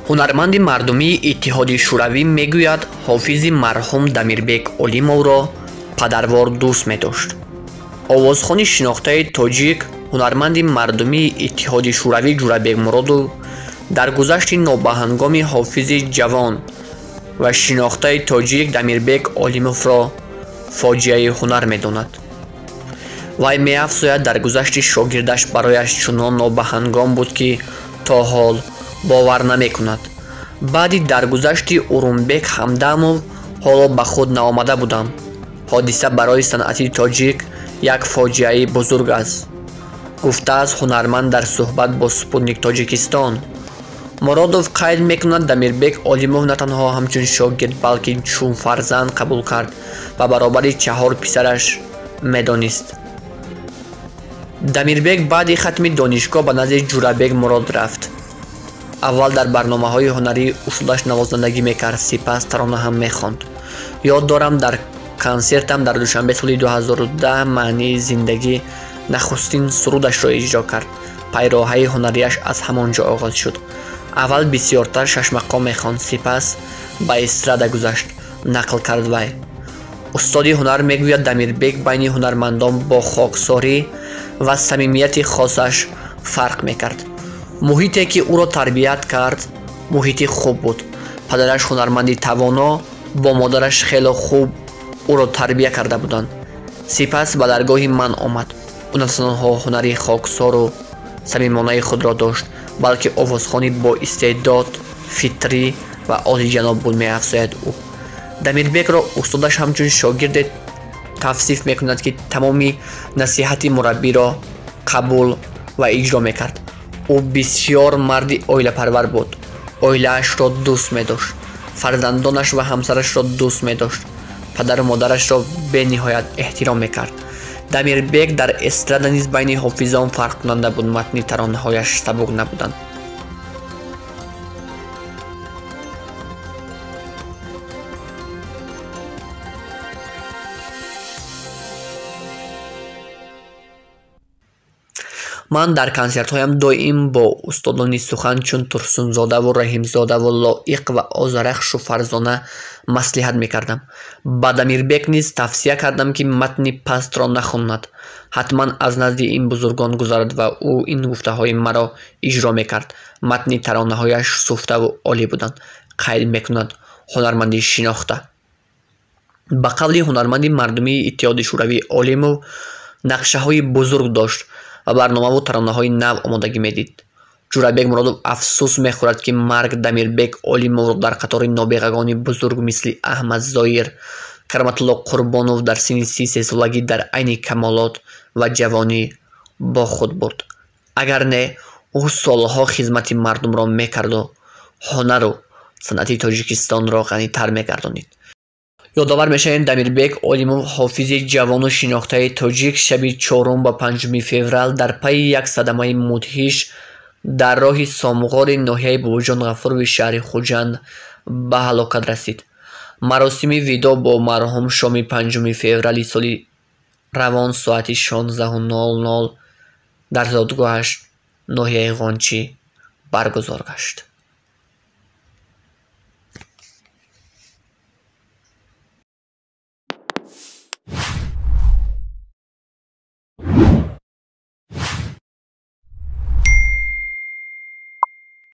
ҳунарманди мардумии иттиҳоди шӯравӣ мегӯяд ҳофизи марҳум Дамирбек Олимовро падарвор дӯст медошт. овозхони шинохтаи тоҷик ҳунарманди мардумии иттиҳоди шӯравӣ Ҷурабек Муродов дар гузашти нобаҳангоми ҳофизи ҷавон ва шинохтаи тоҷик Дамирбек Олимовро фоҷиаи ҳунар медонад. вай меафзояд, дар гузашти шогирдаш барояш чунон нобаҳангом буд, ки то ҳол бовар намекунад. баъди даргузашти Урумбек Ҳамдамов ҳоло ба худ наомада будам. ҳодиса барои санъати тоҷик як фоҷиаи бузург аст, гуфтааст ҳунарманд дар суҳбат бо Спутник Тоҷикистон. Муродов қайд мекунад, Дамирбек Олимов на танҳо ҳамчун шогирд, балки чун фарзанд қабул кард ва баробари 4 писараш медонист. Дамирбек баъди хатми донишгоҳ ба назди Ҷурабек Мурод рафт. аввал дар барномаҳои ҳунарии усулаш навозандагӣ мекард, сипас тарона ҳам мехонд. ёд дорам, дар консертам дар душанбе соли 2010 маънии зиндагӣ нахустин сурудашро иҷро кард. пайроҳаи ҳунарияш аз ҳамон ҷо оғоз шуд. аввал бисёртар шашмақом мехонд, сипас ба эстрада гузашт, нақл кард вай. устоди ҳунар мегӯяд, Дамирбек байни ҳунармандон бо хоксорӣ ва самимияти хосаш фарқ мекард. муҳите, ки ӯро тарбият кард, муҳити хуб буд. падараш ҳунарманди тавоно, бо модараш хело хуб ӯро тарбия карда буданд. сипас ба даргоҳи ман омад. ӯ на танҳо ҳунари хоксору самимонаи худро дошт, балки овозхони боистеъдод, фитрӣ ва олиҷаноб буд, меафзояд ӯ. Дамирбекро устодаш ҳамчун шогирде тавсиф мекунад, ки тамоми насиҳати мураббиро қабул ва иҷро мекард. ӯ бисёр марди оилапарвар буд. оилаашро дӯст медошт. фарзандонаш ва ҳамсарашро дӯст медошт. падару модарашро бениҳоят эҳтиром мекард. Дамирбек дар эстрада низ байни ҳофизон фарқкунанда буд. матни таронаҳояш сабук набуданд. ман дар консертҳоям доим бо устодони сухан чун Турсунзодаву Раҳимзодаву Лоиқ ва Озарахшу Фарзона маслиҳат мекардам. ба Дамирбек низ тавсия кардам, ки матни пастро нахонад. ҳатман аз назди ин бузургон гузарад ва ӯ ин гуфтаҳои маро иҷро мекард. матни таронаҳояш суфтаву олӣ буданд, қайд мекунад ҳунарманди шинохта. ба қавли ҳунарманди мардумии иттиҳоди шӯравии Олимов, нақшаҳои бузург дошт ва барномаву таронаҳои нав омодагӣ медид. Ҷурабек Муродов афсӯс мехӯрад, ки марг Дамирбек Олимовро дар қатори нобиғагони бузург мисли Аҳмад Зоир, Караматулло Қурбонов дар синни 33 солагӣ дар айни камолот ва ҷавонӣ бо худ бурд. агар не, ӯ солҳо хизмати мардумро мекарду ҳунару санъати Тоҷикистонро ғанитар мегардонид. ёдовар мешавем, Дамирбек Олимов, ҳофизи ҷавону шинохтаи тоҷик, шаби 4 ба 5 феврал дар пайи як садамаи мудҳиш дар роҳи Сомғори ноҳияи Бобоҷон Ғафурови шаҳри Хуҷанд ба ҳалокат расид. маросими видо бо марҳум шоми 5 феврали соли равон соати 16:00 дар зодгоҳаш ноҳияи Ғончӣ баргузор гашт.